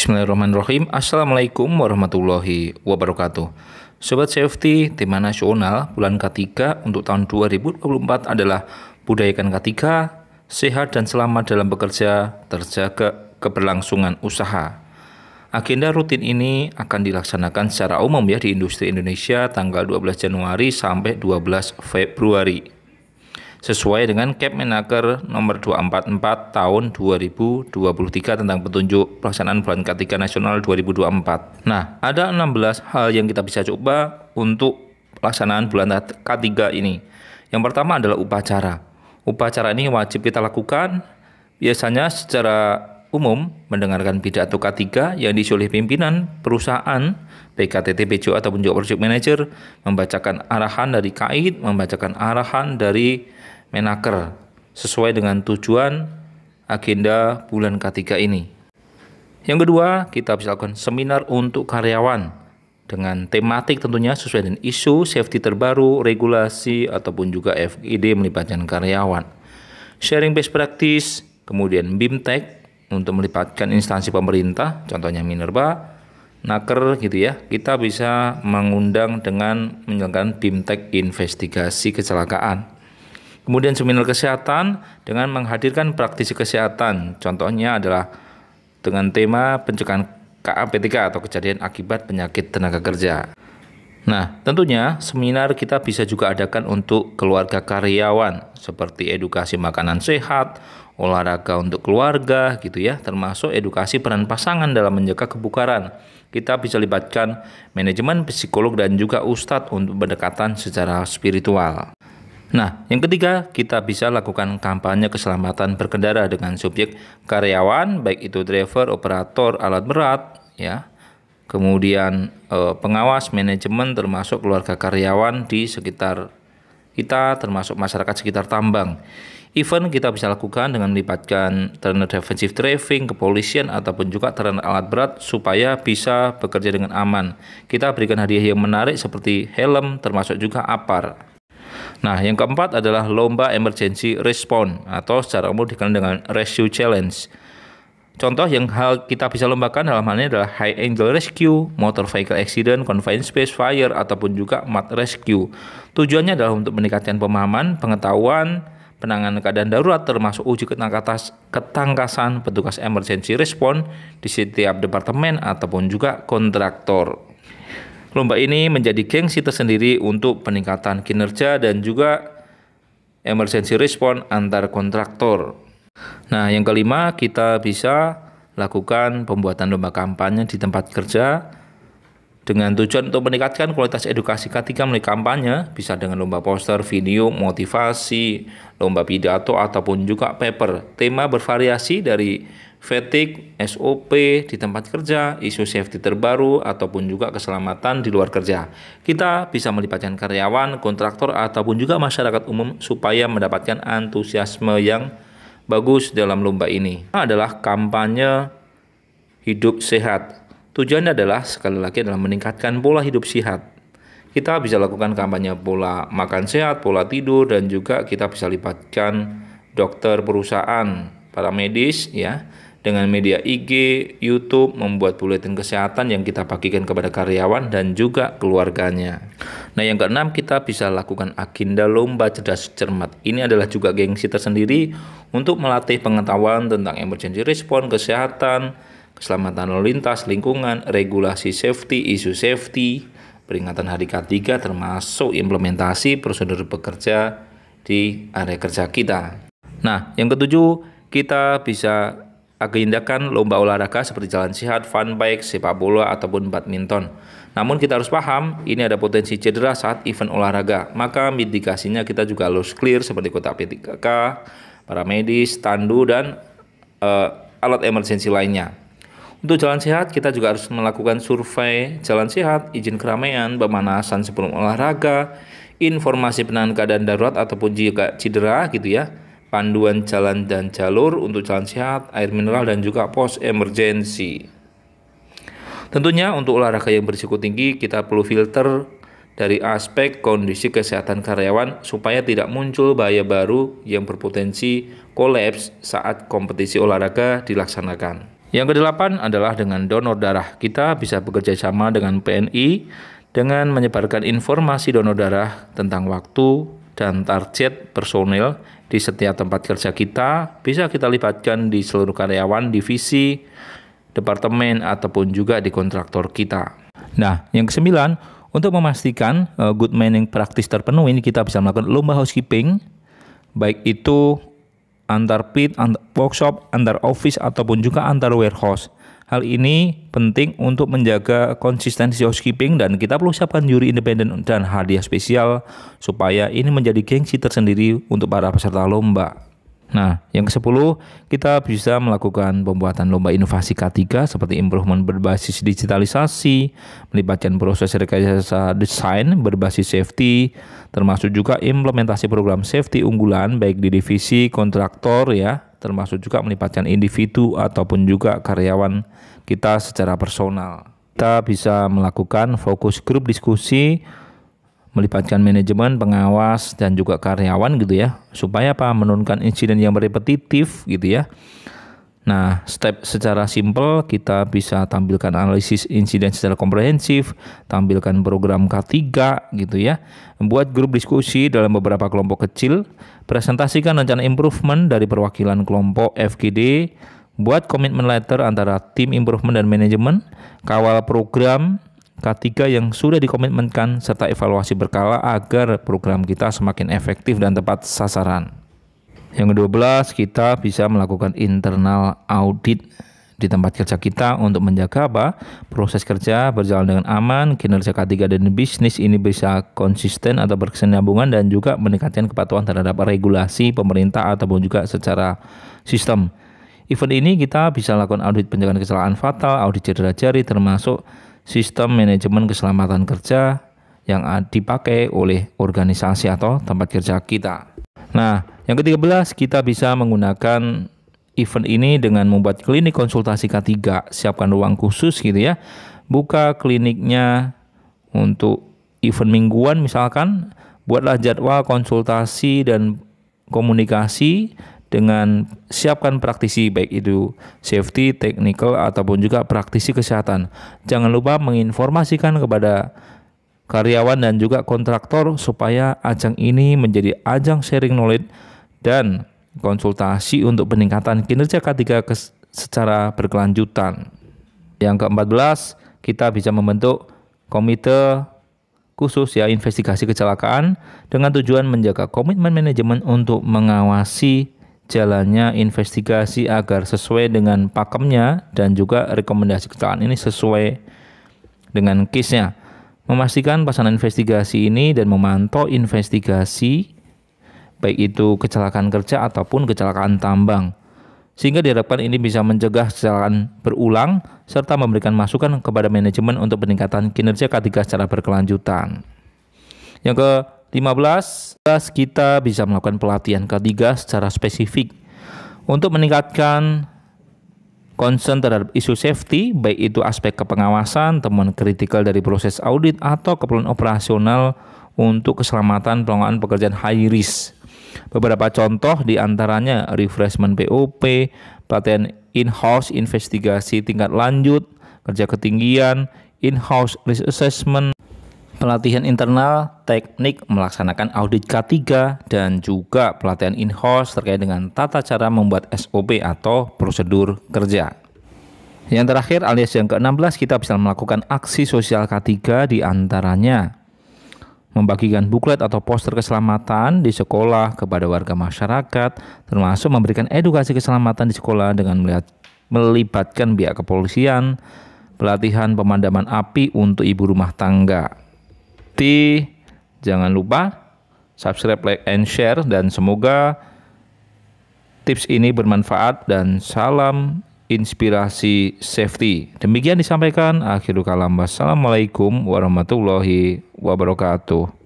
Bismillahirrahmanirrahim. Assalamualaikum warahmatullahi wabarakatuh. Sobat Safety, tema nasional bulan K3 untuk tahun 2024 adalah budayakan K3, sehat dan selamat dalam bekerja, terjaga keberlangsungan usaha. Agenda rutin ini akan dilaksanakan secara umum di industri Indonesia tanggal 12 Januari sampai 12 Februari. Sesuai dengan Kepmenaker nomor 244 tahun 2023 tentang petunjuk pelaksanaan bulan K3 nasional 2024. Nah, ada 16 hal yang kita bisa coba untuk pelaksanaan bulan K3 ini. Yang pertama adalah upacara. Upacara ini wajib kita lakukan biasanya secara umum mendengarkan pidato K3 yang diisi oleh pimpinan perusahaan, PKTT, PJO ataupun juga project manager, membacakan arahan dari KAID, membacakan arahan dari Menaker sesuai dengan tujuan agenda bulan K3 ini. Yang kedua, kita bisa lakukan seminar untuk karyawan dengan tematik tentunya sesuai dengan isu safety terbaru, regulasi ataupun juga FID melibatkan karyawan. Sharing best practice, kemudian BIMTEK untuk melibatkan instansi pemerintah, contohnya Minerba, Naker gitu ya. Kita bisa mengundang dengan menyelenggarakan BIMTEK investigasi kecelakaan. Kemudian seminar kesehatan dengan menghadirkan praktisi kesehatan. Contohnya adalah dengan tema pencegahan KAP3 atau kejadian akibat penyakit tenaga kerja. Nah, tentunya seminar kita bisa juga adakan untuk keluarga karyawan seperti edukasi makanan sehat, olahraga untuk keluarga gitu ya, termasuk edukasi peran pasangan dalam menjaga kebugaran. Kita bisa libatkan manajemen, psikolog dan juga ustadz untuk pendekatan secara spiritual. Nah, yang ketiga, kita bisa lakukan kampanye keselamatan berkendara dengan subjek karyawan, baik itu driver, operator, alat berat, ya. Kemudian pengawas, manajemen, termasuk keluarga karyawan di sekitar kita, termasuk masyarakat sekitar tambang. Event kita bisa lakukan dengan melibatkan trainer defensive driving, kepolisian, ataupun juga trainer alat berat supaya bisa bekerja dengan aman. Kita berikan hadiah yang menarik seperti helm, termasuk juga APAR. Nah, yang keempat adalah lomba emergency response atau secara umum dikenal dengan rescue challenge. Contoh yang kita bisa lombakan dalam hal ini adalah high angle rescue, motor vehicle accident, confined space fire, ataupun juga mud rescue. Tujuannya adalah untuk meningkatkan pemahaman, pengetahuan, penanganan keadaan darurat termasuk uji ketangkasan petugas emergency response di setiap departemen ataupun juga kontraktor. Lomba ini menjadi gengsi tersendiri untuk peningkatan kinerja dan juga emergency response antar kontraktor. Nah, yang kelima, kita bisa lakukan pembuatan lomba kampanye di tempat kerja dengan tujuan untuk meningkatkan kualitas edukasi ketika melalui kampanye, bisa dengan lomba poster, video, motivasi, lomba pidato, ataupun juga paper. Tema bervariasi dari fatigue, SOP di tempat kerja, isu safety terbaru, ataupun juga keselamatan di luar kerja. Kita bisa melibatkan karyawan, kontraktor, ataupun juga masyarakat umum supaya mendapatkan antusiasme yang bagus dalam lomba ini. Adalah kampanye hidup sehat. Tujuannya adalah sekali lagi adalah meningkatkan pola hidup sehat. Kita bisa lakukan kampanye pola makan sehat, pola tidur, dan juga kita bisa libatkan dokter perusahaan, para medis ya, dengan media IG, YouTube, membuat buletin kesehatan yang kita bagikan kepada karyawan dan juga keluarganya. Nah, yang keenam, kita bisa lakukan agenda lomba cerdas cermat. Ini adalah juga gengsi tersendiri untuk melatih pengetahuan tentang emergency response, kesehatan, keselamatan lalu lintas, lingkungan, regulasi safety, isu safety, peringatan hari K3 termasuk implementasi prosedur bekerja di area kerja kita. Nah, yang ketujuh, kita bisa agendakan lomba olahraga seperti jalan sehat, fun bike, sepak bola, ataupun badminton. Namun kita harus paham, ini ada potensi cedera saat event olahraga. Maka mitigasinya kita juga harus clear seperti kotak P3K, para medis, tandu, dan alat emergensi lainnya. Untuk jalan sehat, kita juga harus melakukan survei jalan sehat, izin keramaian, pemanasan sebelum olahraga, informasi penanganan keadaan darurat ataupun jika cedera gitu ya, panduan jalan dan jalur untuk jalan sehat, air mineral, dan juga pos emergensi. Tentunya untuk olahraga yang berisiko tinggi, kita perlu filter dari aspek kondisi kesehatan karyawan supaya tidak muncul bahaya baru yang berpotensi kolaps saat kompetisi olahraga dilaksanakan. Yang kedelapan adalah dengan donor darah. Kita bisa bekerja sama dengan PNI dengan menyebarkan informasi donor darah tentang waktu dan target personil di setiap tempat kerja kita. Bisa kita libatkan di seluruh karyawan, divisi, departemen, ataupun juga di kontraktor kita. Nah, yang kesembilan, untuk memastikan good manning practice terpenuhi, ini kita bisa melakukan lomba housekeeping, baik itu antar pit, antar workshop, antar office, ataupun juga antar warehouse. Hal ini penting untuk menjaga konsistensi housekeeping dan kita perlu siapkan juri independen dan hadiah spesial supaya ini menjadi gengsi tersendiri untuk para peserta lomba. Nah, yang ke-10, kita bisa melakukan pembuatan lomba inovasi K3 seperti improvement berbasis digitalisasi, melibatkan proses rekayasa desain berbasis safety, termasuk juga implementasi program safety unggulan baik di divisi kontraktor ya, termasuk juga melibatkan individu ataupun juga karyawan kita secara personal. Kita bisa melakukan fokus grup diskusi, melibatkan manajemen, pengawas, dan juga karyawan gitu ya, supaya apa? Menurunkan insiden yang repetitif gitu ya. Nah, step secara simpel kita bisa tampilkan analisis insiden secara komprehensif, tampilkan program K3 gitu ya, membuat grup diskusi dalam beberapa kelompok kecil, presentasikan rencana improvement dari perwakilan kelompok FGD, buat komitmen letter antara tim improvement dan manajemen, kawal program K3 yang sudah dikomitmenkan, serta evaluasi berkala agar program kita semakin efektif dan tepat sasaran. Yang ke-12, kita bisa melakukan internal audit di tempat kerja kita untuk menjaga apa? Proses kerja berjalan dengan aman, kinerja K3 dan bisnis ini bisa konsisten atau berkesinambungan dan juga meningkatkan kepatuhan terhadap regulasi pemerintah ataupun juga secara sistem. Event ini kita bisa lakukan audit pencegahan kecelakaan fatal, audit cedera jari, termasuk sistem manajemen keselamatan kerja yang dipakai oleh organisasi atau tempat kerja kita. Nah, yang ke-13, kita bisa menggunakan event ini dengan membuat klinik konsultasi K3. Siapkan ruang khusus gitu ya. Buka kliniknya untuk event mingguan misalkan. Buatlah jadwal konsultasi dan komunikasi dengan siapkan praktisi baik itu safety, technical, ataupun juga praktisi kesehatan. Jangan lupa menginformasikan kepada karyawan dan juga kontraktor supaya ajang ini menjadi ajang sharing knowledge dan konsultasi untuk peningkatan kinerja K3 secara berkelanjutan. Yang ke-14, kita bisa membentuk komite khusus ya investigasi kecelakaan dengan tujuan menjaga komitmen manajemen untuk mengawasi jalannya investigasi agar sesuai dengan pakemnya dan juga rekomendasi kecelakaan ini sesuai dengan case-nya. Memastikan pasangan investigasi ini dan memantau investigasi baik itu kecelakaan kerja ataupun kecelakaan tambang, sehingga diharapkan ini bisa mencegah kecelakaan berulang serta memberikan masukan kepada manajemen untuk peningkatan kinerja K3 secara berkelanjutan. Yang ke-15, kita bisa melakukan pelatihan K3 secara spesifik untuk meningkatkan concern terhadap isu safety, baik itu aspek kepengawasan, temuan kritikal dari proses audit, atau keperluan operasional untuk keselamatan pelaksanaan pekerjaan high risk. Beberapa contoh diantaranya refreshment POP, pelatihan in-house investigasi tingkat lanjut, kerja ketinggian, in-house risk assessment, pelatihan internal teknik melaksanakan audit K3, dan juga pelatihan in-house terkait dengan tata cara membuat SOP atau prosedur kerja. Yang terakhir alias yang ke-16, kita bisa melakukan aksi sosial K3 diantaranya membagikan buklet atau poster keselamatan di sekolah kepada warga masyarakat, termasuk memberikan edukasi keselamatan di sekolah dengan melibatkan pihak kepolisian, pelatihan pemadaman api untuk ibu rumah tangga. Jangan lupa subscribe, like, and share, dan semoga tips ini bermanfaat dan salam inspirasi safety. Demikian disampaikan, akhirul kalam. Wassalamualaikum warahmatullahi wabarakatuh.